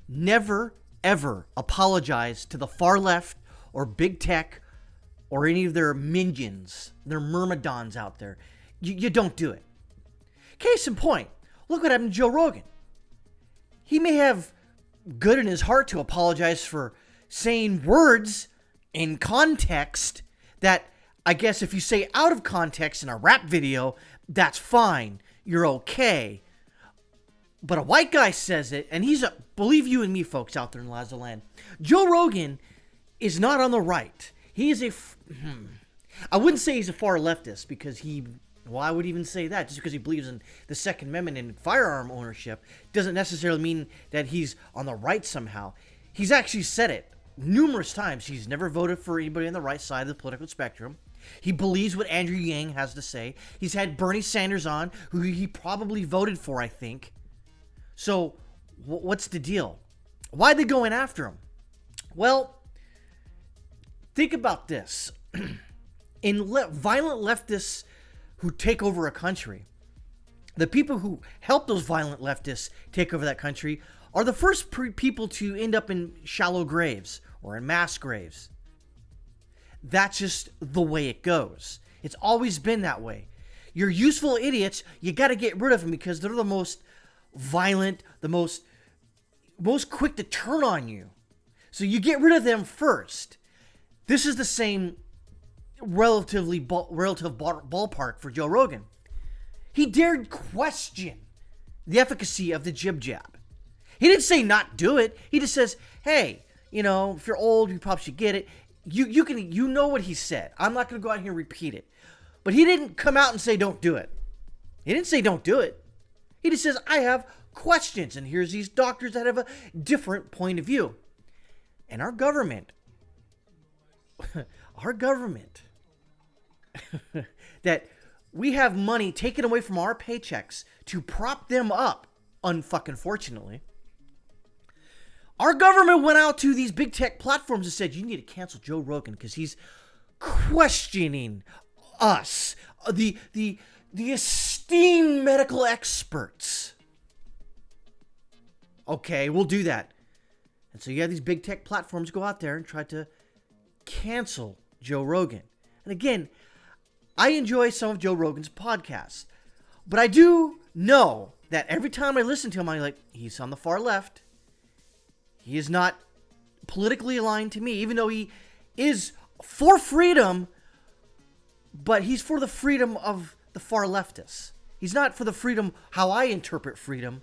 never, ever apologize to the far left or big tech or any of their minions, their myrmidons out there. You don't do it. Case in point, look what happened to Joe Rogan. He may have good in his heart to apologize for saying words in context that I guess if you say out of context in a rap video, that's fine. You're okay. But a white guy says it, and believe you and me, folks out there in Lazo Land, Joe Rogan is not on the right. He is I wouldn't say he's a far leftist because I would even say that just because he believes in the Second Amendment and firearm ownership doesn't necessarily mean that he's on the right somehow. He's actually said it numerous times. He's never voted for anybody on the right side of the political spectrum. He believes what Andrew Yang has to say. He's had Bernie Sanders on, who he probably voted for, I think. So, what's the deal? Why are they going after him? Well, think about this. Violent leftists who take over a country, the people who help those violent leftists take over that country are the first people to end up in shallow graves or in mass graves. That's just the way it goes. It's always been that way. Your useful idiots, you got to get rid of them because they're the most violent, the most quick to turn on you. So you get rid of them first. This is the same relative ballpark for Joe Rogan. He dared question the efficacy of the jib jab. He didn't say not do it. He just says, hey, if you're old, you probably should get it. You know what he said. I'm not going to go out here and repeat it. But he didn't come out and say don't do it. He didn't say don't do it. He just says I have questions, and here's these doctors that have a different point of view. And our government, that we have money taken away from our paychecks to prop them up, unfortunately. Our government went out to these big tech platforms and said, you need to cancel Joe Rogan because he's questioning us, the esteemed medical experts. Okay, we'll do that. And so you have these big tech platforms go out there and try to cancel Joe Rogan. And again, I enjoy some of Joe Rogan's podcasts, but I do know that every time I listen to him, I'm like, he's on the far left. He is not politically aligned to me, even though he is for freedom, but he's for the freedom of the far leftists. He's not for the freedom, how I interpret freedom,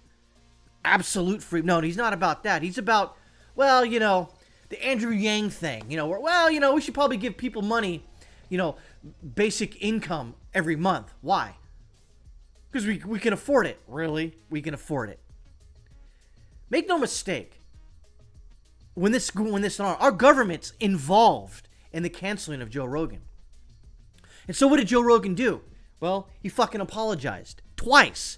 absolute freedom. No, he's not about that. He's about, the Andrew Yang thing, we should probably give people money, basic income every month. Why? Because we can afford it. Really? We can afford it. Make no mistake. When this on, our government's involved in the canceling of Joe Rogan. And so what did Joe Rogan do? Well, he fucking apologized. Twice.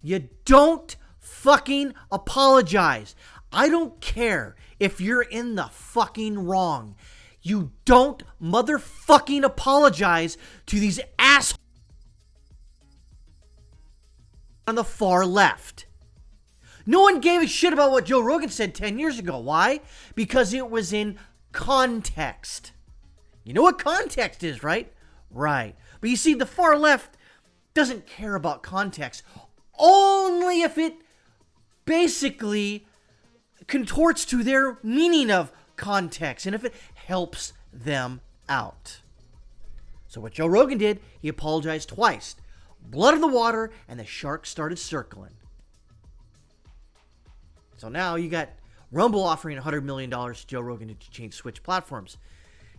You don't fucking apologize. I don't care if you're in the fucking wrong. You don't motherfucking apologize to these assholes on the far left. No one gave a shit about what Joe Rogan said 10 years ago. Why? Because it was in context. You know what context is, right? Right. But you see, the far left doesn't care about context. Only if it basically contorts to their meaning of context and if it helps them out. So what Joe Rogan did, he apologized twice. Blood in the water, and the shark started circling. So now you got Rumble offering $100 million to Joe Rogan to switch platforms.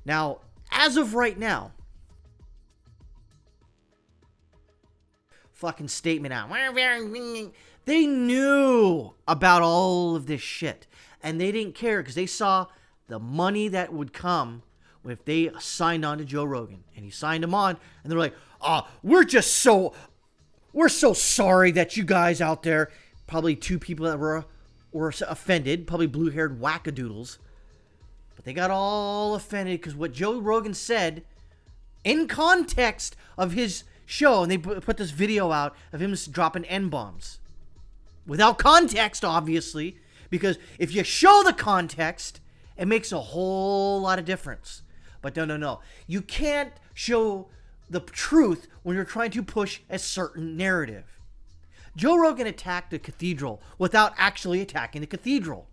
Now, as of right now, fucking statement out. They knew about all of this shit. And they didn't care because they saw the money that would come if they signed on to Joe Rogan. And he signed them on. And they're like, we're so sorry that you guys out there, probably two people that were offended, probably blue-haired wackadoodles. But they got all offended because what Joe Rogan said in context of his show, and they put this video out of him dropping N-bombs. Without context, obviously, Because if you show the context, it makes a whole lot of difference. But no. You can't show the truth when you're trying to push a certain narrative. Joe Rogan attacked the cathedral without actually attacking the cathedral.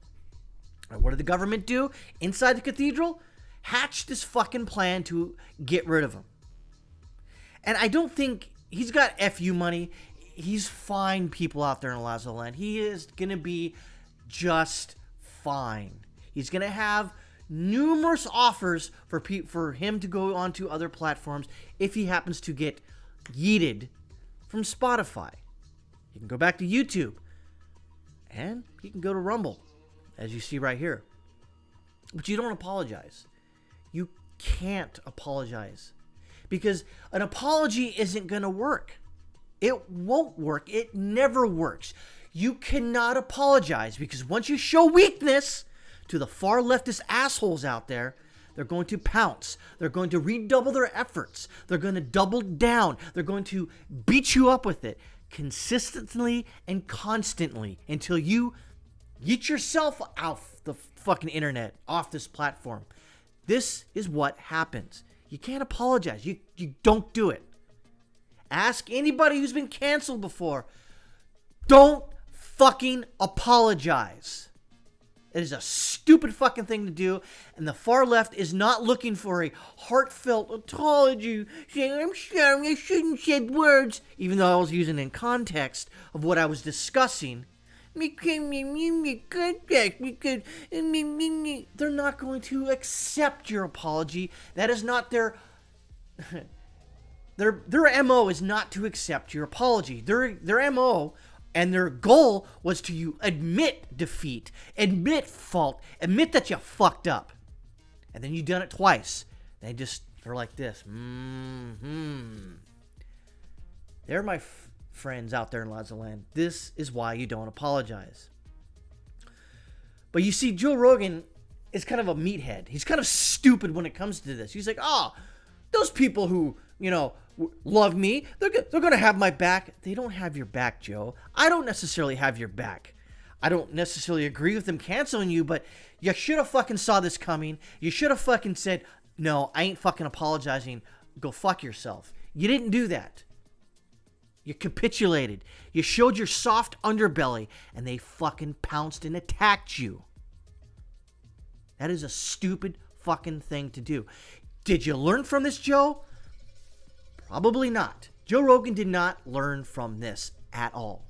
And what did the government do inside the cathedral? Hatched this fucking plan to get rid of him. And I don't think he's got FU money. He's fine people out there in Lazo Land. He is going to be just fine. He's going to have numerous offers for him to go onto other platforms if he happens to get yeeted from Spotify. He can go back to YouTube. And he can go to Rumble, as you see right here. But you don't apologize. You can't apologize. Because an apology isn't going to work. It won't work. It never works. You cannot apologize because once you show weakness to the far leftist assholes out there, they're going to pounce. They're going to redouble their efforts. They're going to double down. They're going to beat you up with it consistently and constantly until you get yourself off the fucking internet, off this platform. This is what happens. You can't apologize. You don't do it. Ask anybody who's been canceled before. Don't fucking apologize. It is a stupid fucking thing to do, and the far left is not looking for a heartfelt apology, saying, I'm sorry, I shouldn't have said words, even though I was using it in context of what I was discussing. They're not going to accept your apology. That is not their MO is not to accept your apology. Their MO and their goal was to you admit defeat, admit fault, admit that you fucked up. And then you've done it twice. They're like this. They're my friends out there in Lazo Land. This is why you don't apologize. But you see, Joe Rogan is kind of a meathead. He's kind of stupid when it comes to this. He's like, those people who, love me, they're going to have my back. They don't have your back, Joe. I don't necessarily have your back. I don't necessarily agree with them canceling you, but you should have fucking saw this coming. You should have fucking said, no, I ain't fucking apologizing. Go fuck yourself. You didn't do that. You capitulated. You showed your soft underbelly, and they fucking pounced and attacked you. That is a stupid fucking thing to do. Did you learn from this, Joe? Probably not. Joe Rogan did not learn from this at all.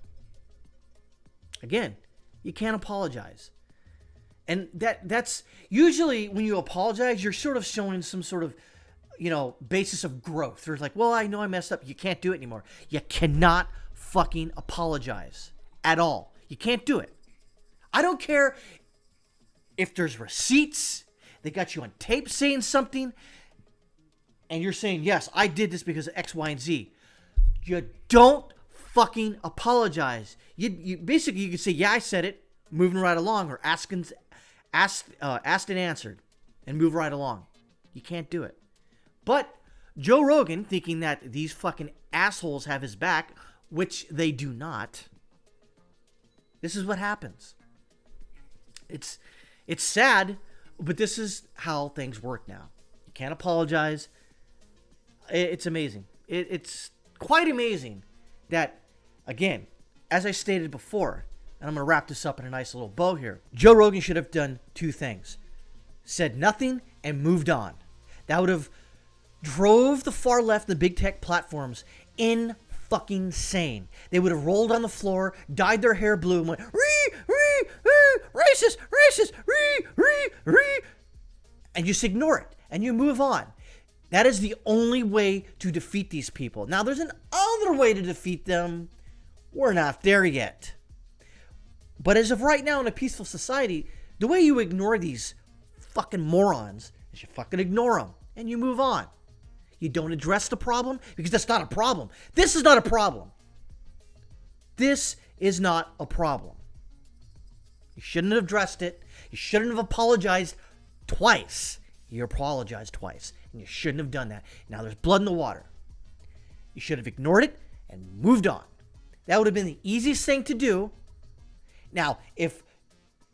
Again, you can't apologize. And that's usually when you apologize, you're sort of showing some sort of, basis of growth. There's like, well, I know I messed up. You can't do it anymore. You cannot fucking apologize at all. You can't do it. I don't care if there's receipts. They got you on tape saying something. And you're saying, yes, I did this because of X, Y, and Z. You don't fucking apologize. You basically, you can say, yeah, I said it, moving right along, or asked and answered, and move right along. You can't do it. But Joe Rogan, thinking that these fucking assholes have his back, which they do not, this is what happens. It's sad, but this is how things work now. You can't apologize. It's amazing. It's quite amazing that, again, as I stated before, and I'm going to wrap this up in a nice little bow here, Joe Rogan should have done two things. Said nothing and moved on. That would have drove the far left and the big tech platforms in fucking sane. They would have rolled on the floor, dyed their hair blue, and went, racist, and you just ignore it, and you move on. That is the only way to defeat these people. Now, there's another way to defeat them. We're not there yet. But as of right now in a peaceful society, the way you ignore these fucking morons is you fucking ignore them and you move on. You don't address the problem because that's not a problem. This is not a problem. This is not a problem. You shouldn't have addressed it. You shouldn't have apologized twice. You apologized twice, and you shouldn't have done that. Now there's blood in the water. You should have ignored it and moved on. That would have been the easiest thing to do. Now, if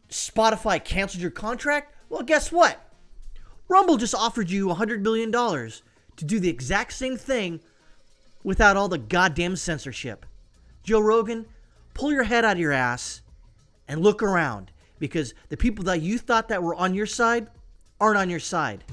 Spotify canceled your contract? Well, guess what? Rumble just offered you $100 million to do the exact same thing without all the goddamn censorship. Joe Rogan, pull your head out of your ass and look around, because the people that you thought that were on your side aren't on your side.